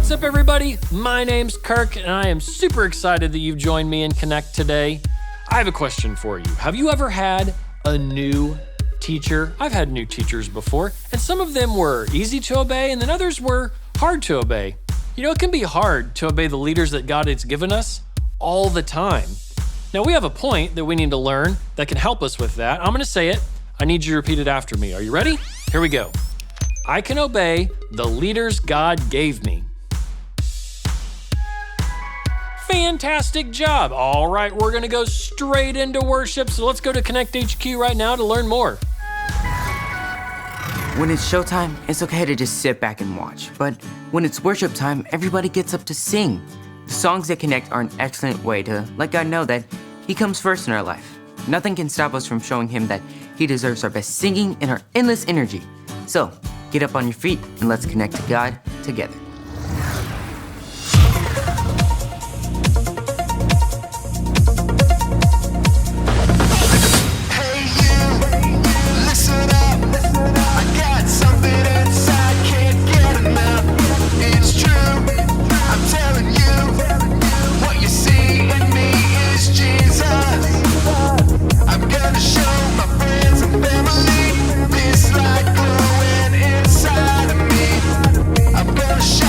What's up, everybody? My name's Kirk, and I am super excited that you've joined me in Konnect today. I have a question for you. Have you ever had a new teacher? I've had new teachers before, and some of them were easy to obey, and then others were hard to obey. You know, it can be hard to obey the leaders that God has given us all the time. Now, we have a point that we need to learn that can help us with that. I'm going to say it. I need you to repeat it after me. Are you ready? Here we go. I can obey the leaders God gave me. Fantastic job. All right, we're going to go straight into worship. So let's go to Konnect HQ right now to learn more. When it's showtime, it's okay to just sit back and watch. But when it's worship time, everybody gets up to sing. The songs that Konnect are an excellent way to let God know that He comes first in our life. Nothing can stop us from showing Him that He deserves our best singing and our endless energy. So, get up on your feet and let's connect to God together. Inside of me, I'm gonna show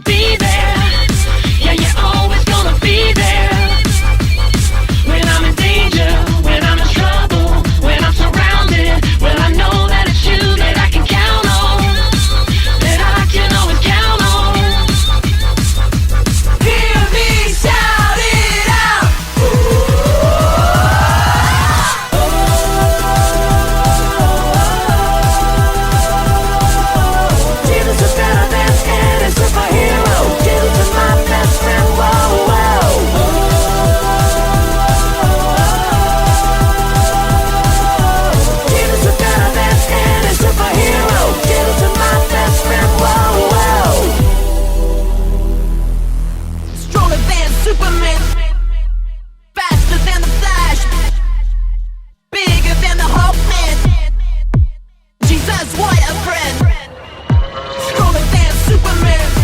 be there. Yeah, you're always gonna be there. When I'm in danger, when I'm in trouble, when I'm surrounded, well, I know that it's you that I can count on, that I can always count on. Hear me shout it out. Jesus is better than any superhero. Jesus is my best friend. Whoa, whoa. Jesus is better than any superhero. Jesus is my best friend. Whoa, whoa. Stronger than Superman, faster than the Flash, bigger than the Hulkman. Jesus, what a friend. Stronger than Superman,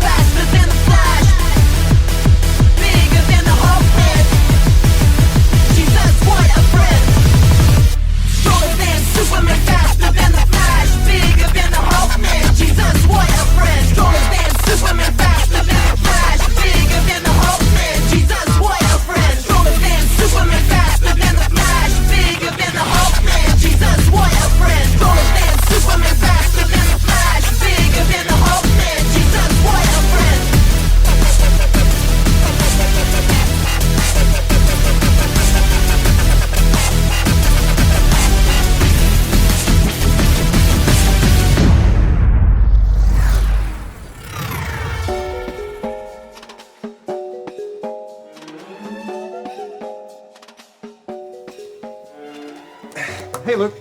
faster than the Flash, bigger than the Hulkman. Jesus, what a friend. Stronger than Superman, faster than the Flash, bigger than the Hulkman. Jesus, what a friend. Stronger than Superman, faster than the Flash, bigger than the Hulkman. Jesus, what a friend. Stronger than Superman, faster than the Flash, bigger than the Hulkman. Jesus, what a friend. Stronger than Superman, faster than the Flash, bigger than the Hulkman. Jesus, what a friend. Hey, Luke.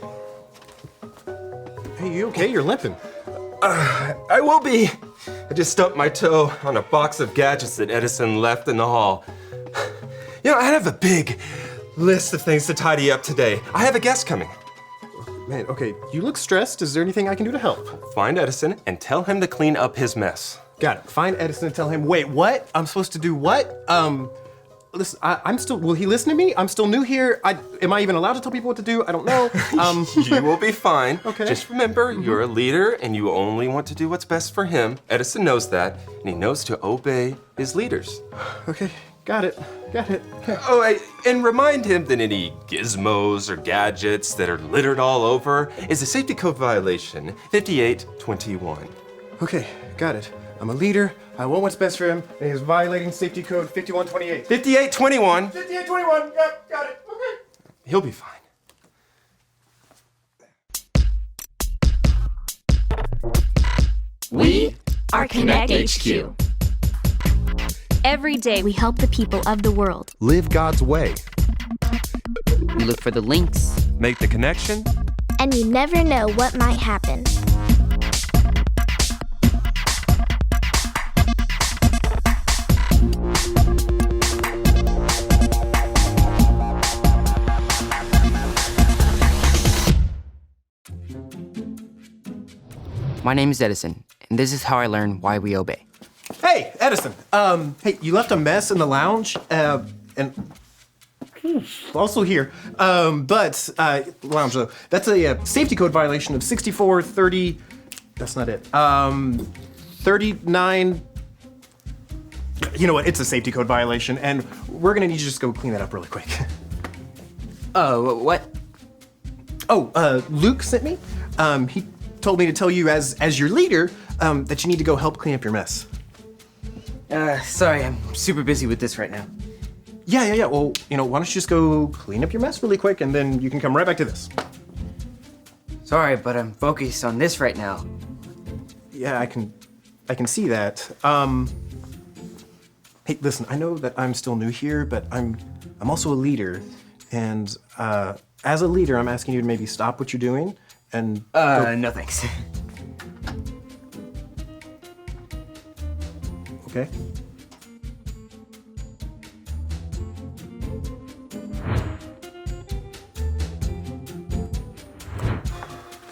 Hey, you okay? You're limping. I will be. I just stumped my toe on a box of gadgets that Edison left in the hall. You know, I have a big list of things to tidy up today. I have a guest coming. Man, okay, you look stressed. Is there anything I can do to help? Find Edison and tell him to clean up his mess. Got it. Find Edison and tell him, wait, what? I'm supposed to do what? Listen, I'm still, will he listen to me? I'm still new here. Am I even allowed to tell people what to do? I don't know. You will be fine. Okay. Just remember, you're a leader and you only want to do what's best for him. Edison knows that, and he knows to obey his leaders. Okay, got it. Oh, and remind him that any gizmos or gadgets that are littered all over is a safety code violation, 5821. Okay, got it. I'm a leader. I want what's best for him, and he's violating safety code 5128. 5821. 5821. Yep, got it. Okay. He'll be fine. We are Konnect HQ. Every day we help the people of the world. Live God's way. We look for the links. Make the connection. And you never know what might happen. My name is Edison, and this is how I learn why we obey. Hey, Edison. Hey, you left a mess in the lounge, and also here. But lounge though. That's a safety code violation of 6430. That's not it. 39. You know what? It's a safety code violation, and we're gonna need you to just go clean that up really quick. What? Oh, Luke sent me. He told me to tell you as your leader that you need to go help clean up your mess. Sorry, I'm super busy with this right now. Yeah. Well, why don't you just go clean up your mess really quick, and then you can come right back to this. Sorry, but I'm focused on this right now. Yeah, I can see that. Hey, listen, I know that I'm still new here, but I'm also a leader, and as a leader, I'm asking you to maybe stop what you're doing and no thanks. Okay.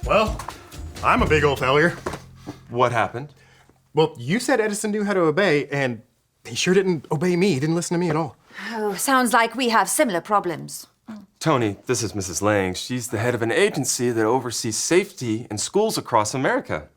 Well, I'm a big old failure. What happened? Well, you said Edison knew how to obey, and he sure didn't obey me. He didn't listen to me at all. Oh, sounds like we have similar problems. Tony, this is Mrs. Lang. She's the head of an agency that oversees safety in schools across America.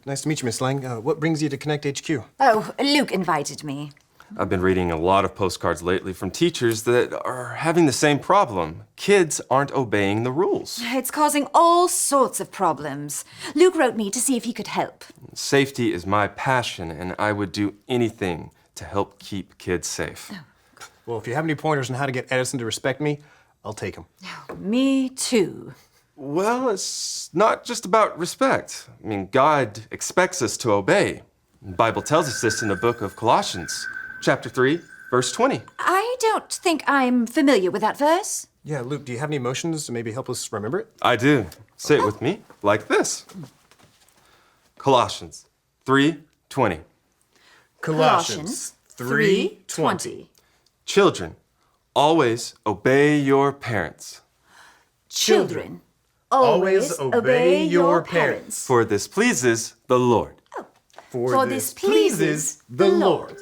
Nice to meet you, Miss Lang. What brings you to Connect HQ? Oh, Luke invited me. I've been reading a lot of postcards lately from teachers that are having the same problem. Kids aren't obeying the rules. It's causing all sorts of problems. Luke wrote me to see if he could help. Safety is my passion, and I would do anything to help keep kids safe. Well, if you have any pointers on how to get Edison to respect me, I'll take them. Me too. Well, it's not just about respect. I mean, God expects us to obey. The Bible tells us this in the book of Colossians, chapter 3, verse 20. I don't think I'm familiar with that verse. Yeah, Luke, do you have any emotions to maybe help us remember it? I do. Say it with me, like this. Colossians 3:20. Colossians 3:20. Children, always obey your parents, Children, always obey your parents. for this pleases the Lord. For this pleases the Lord.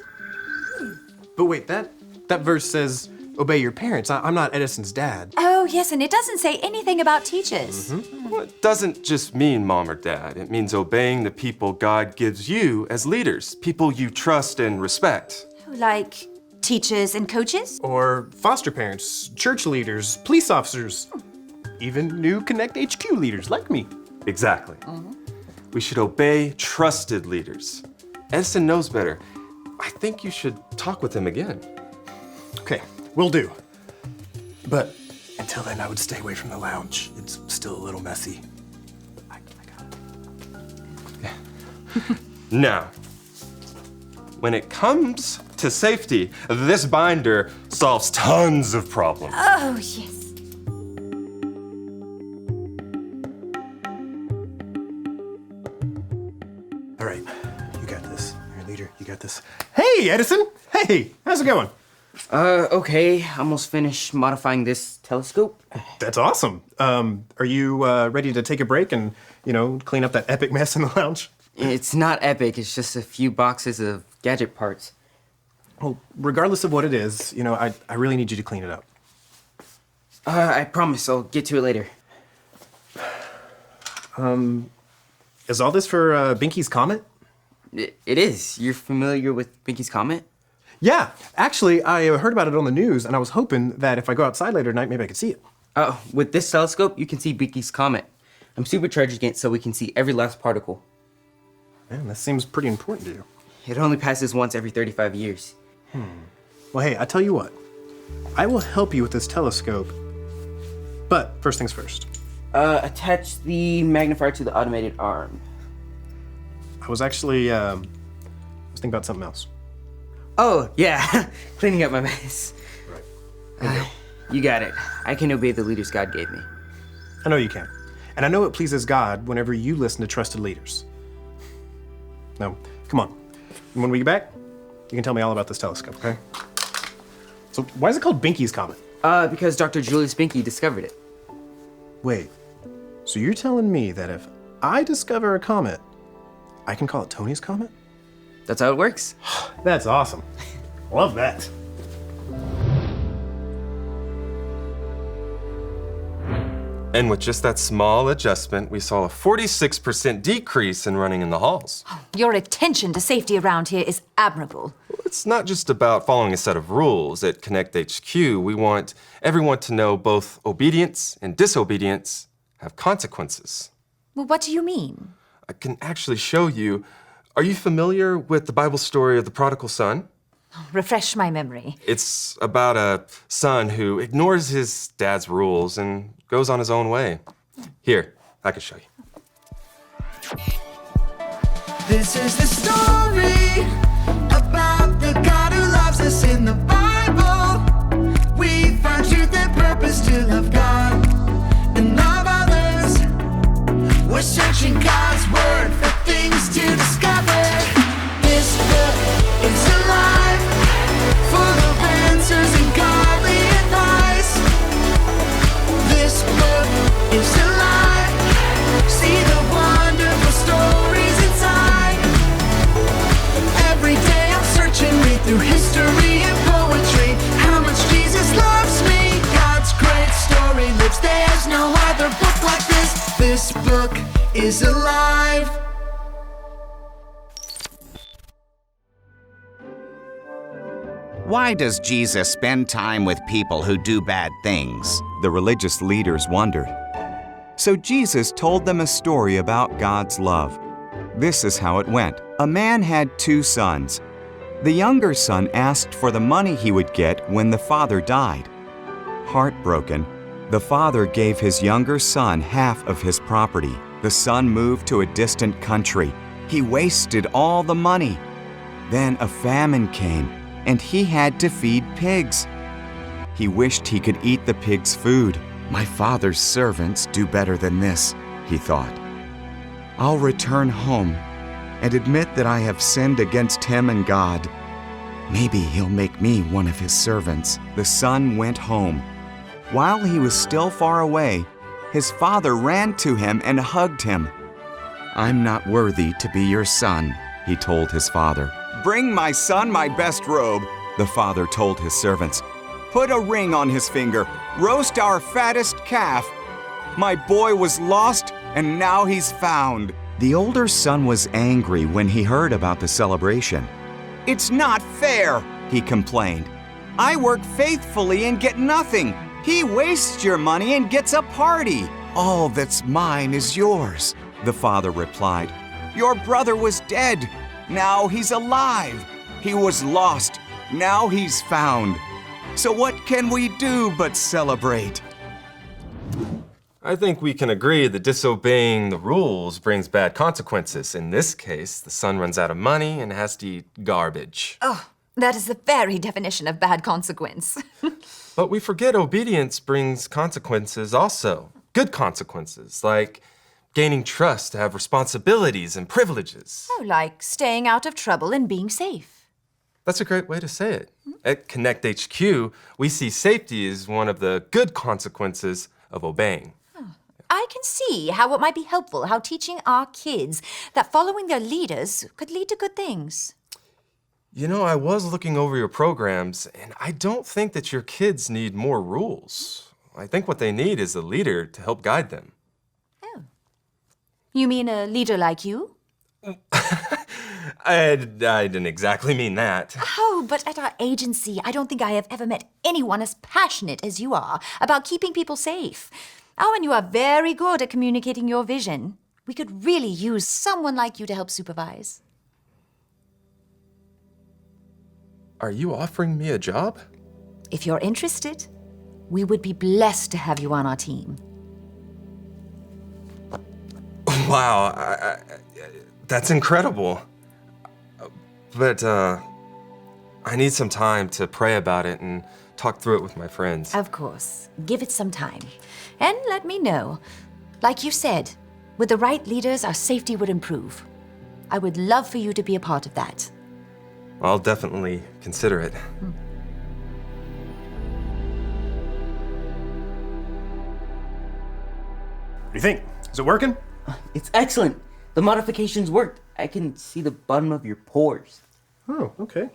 But wait, that verse says, obey your parents. I'm not Edison's dad. Oh, yes, and it doesn't say anything about teachers. Well, it doesn't just mean mom or dad. It means obeying the people God gives you as leaders, people you trust and respect. Like teachers and coaches? Or foster parents, church leaders, police officers, even new Connect HQ leaders like me. Exactly. We should obey trusted leaders. Edison knows better. I think you should talk with him again. Okay, will do. But until then, I would stay away from the lounge. It's still a little messy. I got it. Now, when it comes to safety, this binder solves tons of problems. Oh, yes. All right, you got this. You're a leader, you got this. Hey, Edison! Hey, how's it going? Okay, almost finished modifying this telescope. That's awesome. Are you ready to take a break and, clean up that epic mess in the lounge? It's not epic, it's just a few boxes of gadget parts. Well, regardless of what it is, I really need you to clean it up. I promise I'll get to it later. Is all this for Binky's Comet? It is. You're familiar with Binky's Comet? Yeah, actually, I heard about it on the news, and I was hoping that if I go outside later tonight, maybe I could see it. With this telescope, you can see Binky's Comet. I'm supercharging it so we can see every last particle. Man, that seems pretty important to you. It only passes once every 35 years. Well, hey, I tell you what. I will help you with this telescope. But first things first. Attach the magnifier to the automated arm. I was actually, thinking about something else. Oh, yeah. Cleaning up my mess. Right. You got it. I can obey the leaders God gave me. I know you can. And I know it pleases God whenever you listen to trusted leaders. Now, come on. And when we get back, you can tell me all about this telescope, okay? So why is it called Binky's Comet? Because Dr. Julius Binky discovered it. Wait, so you're telling me that if I discover a comet, I can call it Tony's Comet? That's how it works. That's awesome. Love that. And with just that small adjustment, we saw a 46% decrease in running in the halls. Your attention to safety around here is admirable. It's not just about following a set of rules. At Connect HQ, we want everyone to know both obedience and disobedience have consequences. Well, what do you mean? I can actually show you. Are you familiar with the Bible story of the prodigal son? Refresh my memory. It's about a son who ignores his dad's rules and goes on his own way. Here, I can show you. This is the story about the God who loves us in the Bible. We find truth and purpose to love God and love others. We're searching God's word for things to discover. This book is alive, full of answers and godly advice. This book is alive. See the wonderful stories inside. Every day I'm searching, read through history and poetry. How much Jesus loves me. God's great story lives. There's no other book like this. This book is alive. Why does Jesus spend time with people who do bad things? The religious leaders wondered. So Jesus told them a story about God's love. This is how it went. A man had 2 sons. The younger son asked for the money he would get when the father died. Heartbroken, the father gave his younger son half of his property. The son moved to a distant country. He wasted all the money. Then a famine came, and he had to feed pigs. He wished he could eat the pigs' food. My father's servants do better than this, he thought. I'll return home and admit that I have sinned against him and God. Maybe he'll make me one of his servants. The son went home. While he was still far away, his father ran to him and hugged him. I'm not worthy to be your son, he told his father. Bring my son my best robe, the father told his servants. Put a ring on his finger. Roast our fattest calf. My boy was lost, and now he's found. The older son was angry when he heard about the celebration. It's not fair, he complained. I work faithfully and get nothing. He wastes your money and gets a party. All that's mine is yours, the father replied. Your brother was dead. Now he's alive. He was lost. Now he's found. So what can we do but celebrate? I think we can agree that disobeying the rules brings bad consequences. In this case, the son runs out of money and has to eat garbage. Oh, that is the very definition of bad consequence. But we forget obedience brings consequences also. Good consequences, like gaining trust to have responsibilities and privileges. Oh, like staying out of trouble and being safe. That's a great way to say it. At Konnect HQ, we see safety as one of the good consequences of obeying. I can see how it might be helpful, how teaching our kids that following their leaders could lead to good things. You know, I was looking over your programs, and I don't think that your kids need more rules. I think what they need is a leader to help guide them. Oh. You mean a leader like you? I didn't exactly mean that. Oh, but at our agency, I don't think I have ever met anyone as passionate as you are about keeping people safe. Oh, and you are very good at communicating your vision. We could really use someone like you to help supervise. Are you offering me a job? If you're interested, we would be blessed to have you on our team. Wow, that's incredible. But I need some time to pray about it and talk through it with my friends. Of course. Give it some time. And let me know. Like you said, with the right leaders, our safety would improve. I would love for you to be a part of that. I'll definitely consider it. What do you think? Is it working? It's excellent. The modifications worked. I can see the bottom of your pores. Oh, okay.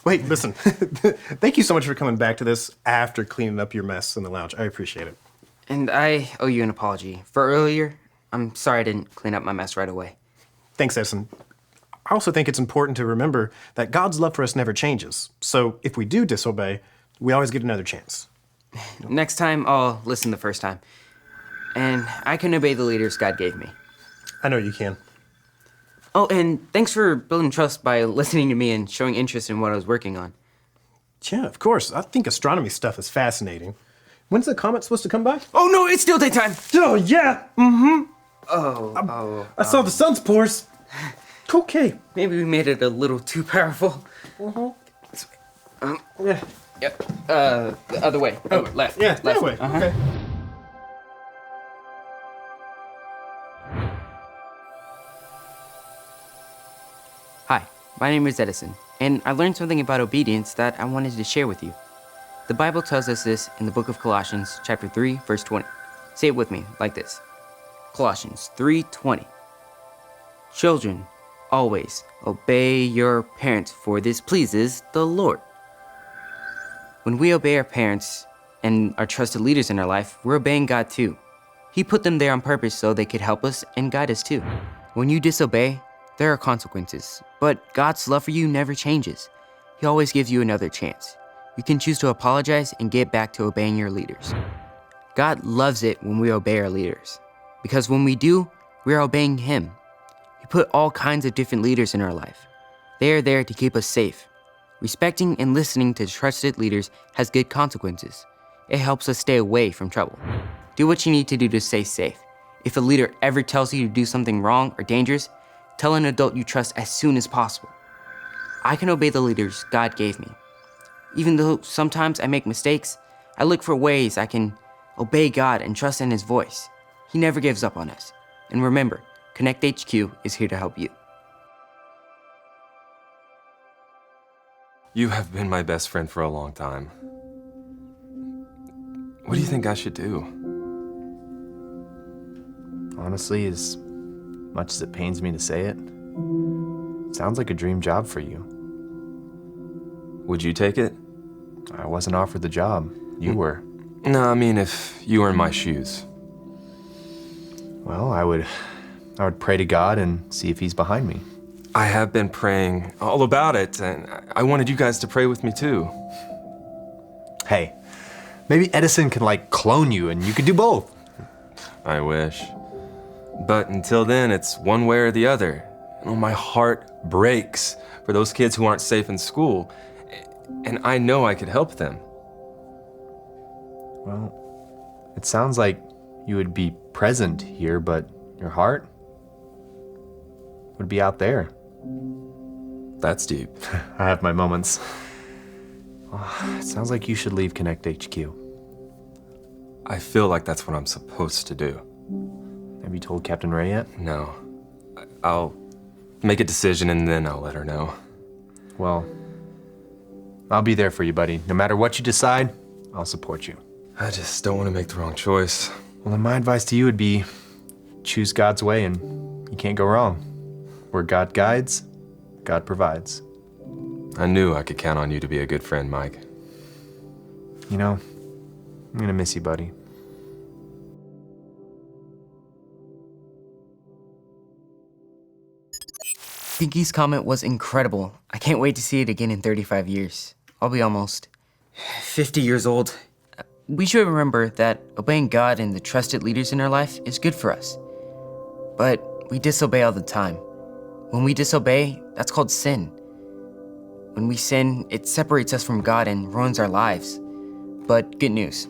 Wait, listen. Thank you so much for coming back to this after cleaning up your mess in the lounge. I appreciate it. And I owe you an apology. For earlier, I'm sorry I didn't clean up my mess right away. Thanks, Edison. I also think it's important to remember that God's love for us never changes. So if we do disobey, we always get another chance. Next time, I'll listen the first time. And I can obey the leaders God gave me. I know you can. Oh, and thanks for building trust by listening to me and showing interest in what I was working on. Yeah, of course. I think astronomy stuff is fascinating. When's the comet supposed to come by? Oh, no, it's still daytime. Oh, yeah. Mm-hmm. I saw the sun's pores. Okay. Maybe we made it a little too powerful. Yeah. Yep. The other way. Oh, left. Yeah, left that way. Okay. Hi, my name is Edison, and I learned something about obedience that I wanted to share with you. The Bible tells us this in the book of Colossians, chapter 3, verse 20. Say it with me, like this. Colossians 3:20. Children, always obey your parents, for this pleases the Lord. When we obey our parents and our trusted leaders in our life, we're obeying God too. He put them there on purpose so they could help us and guide us too. When you disobey, there are consequences, but God's love for you never changes. He always gives you another chance. You can choose to apologize and get back to obeying your leaders. God loves it when we obey our leaders, because when we do, we are obeying Him. He put all kinds of different leaders in our life. They are there to keep us safe. Respecting and listening to trusted leaders has good consequences. It helps us stay away from trouble. Do what you need to do to stay safe. If a leader ever tells you to do something wrong or dangerous, tell an adult you trust as soon as possible. I can obey the leaders God gave me. Even though sometimes I make mistakes, I look for ways I can obey God and trust in His voice. He never gives up on us. And remember, Konnect HQ is here to help you. You have been my best friend for a long time. What do you think I should do? Honestly, as much as it pains me to say it, sounds like a dream job for you. Would you take it? I wasn't offered the job. You were. No, I mean if you were in my shoes. Well, I would pray to God and see if He's behind me. I have been praying all about it, and I wanted you guys to pray with me too. Hey, maybe Edison can clone you and you could do both. I wish. But until then, it's one way or the other. My heart breaks for those kids who aren't safe in school, and I know I could help them. Well, it sounds like you would be present here, but your heart would be out there. That's deep. I have my moments. It sounds like you should leave Konnect HQ. I feel like that's what I'm supposed to do. Have you told Captain Ray yet? No. I'll make a decision and then I'll let her know. Well, I'll be there for you, buddy. No matter what you decide, I'll support you. I just don't want to make the wrong choice. Well, then my advice to you would be choose God's way and you can't go wrong. Where God guides, God provides. I knew I could count on you to be a good friend, Mike. You know, I'm gonna miss you, buddy. Pinky's comment was incredible. I can't wait to see it again in 35 years. I'll be almost 50 years old. We should remember that obeying God and the trusted leaders in our life is good for us. But we disobey all the time. When we disobey, that's called sin. When we sin, it separates us from God and ruins our lives. But good news.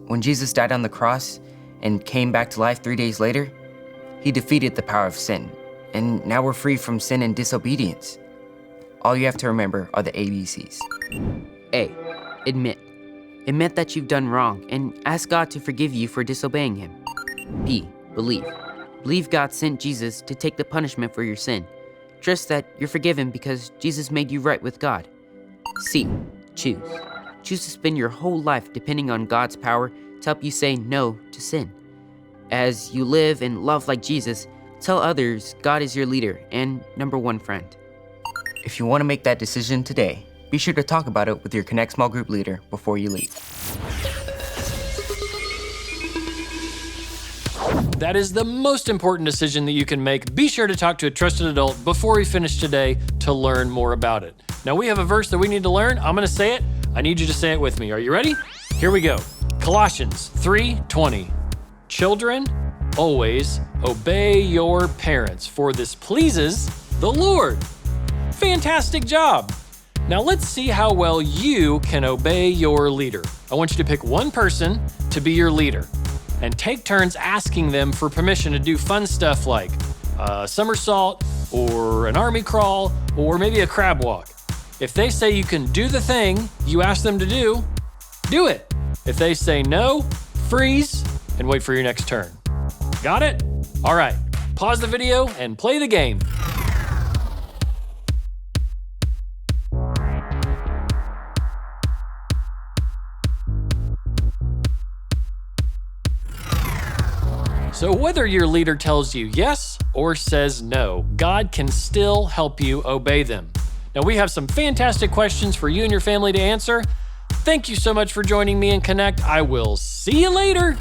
When Jesus died on the cross and came back to life 3 days later, He defeated the power of sin. And now we're free from sin and disobedience. All you have to remember are the ABCs. A, admit. Admit that you've done wrong and ask God to forgive you for disobeying Him. B, believe. Believe God sent Jesus to take the punishment for your sin. Trust that you're forgiven because Jesus made you right with God. C, choose. Choose to spend your whole life depending on God's power to help you say no to sin. As you live and love like Jesus, tell others God is your leader and number one friend. If you want to make that decision today, be sure to talk about it with your Konnect small group leader before you leave. That is the most important decision that you can make. Be sure to talk to a trusted adult before we finish today to learn more about it. Now we have a verse that we need to learn. I'm gonna say it. I need you to say it with me. Are you ready? Here we go. Colossians 3:20. Children, always obey your parents, for this pleases the Lord. Fantastic job. Now let's see how well you can obey your leader. I want you to pick one person to be your leader and take turns asking them for permission to do fun stuff like a somersault or an army crawl or maybe a crab walk. If they say you can do the thing you ask them to do it. If they say no, freeze and wait for your next turn. Got it? All right, pause the video and play the game. So whether your leader tells you yes or says no, God can still help you obey them. Now we have some fantastic questions for you and your family to answer. Thank you so much for joining me in Konnect. I will see you later.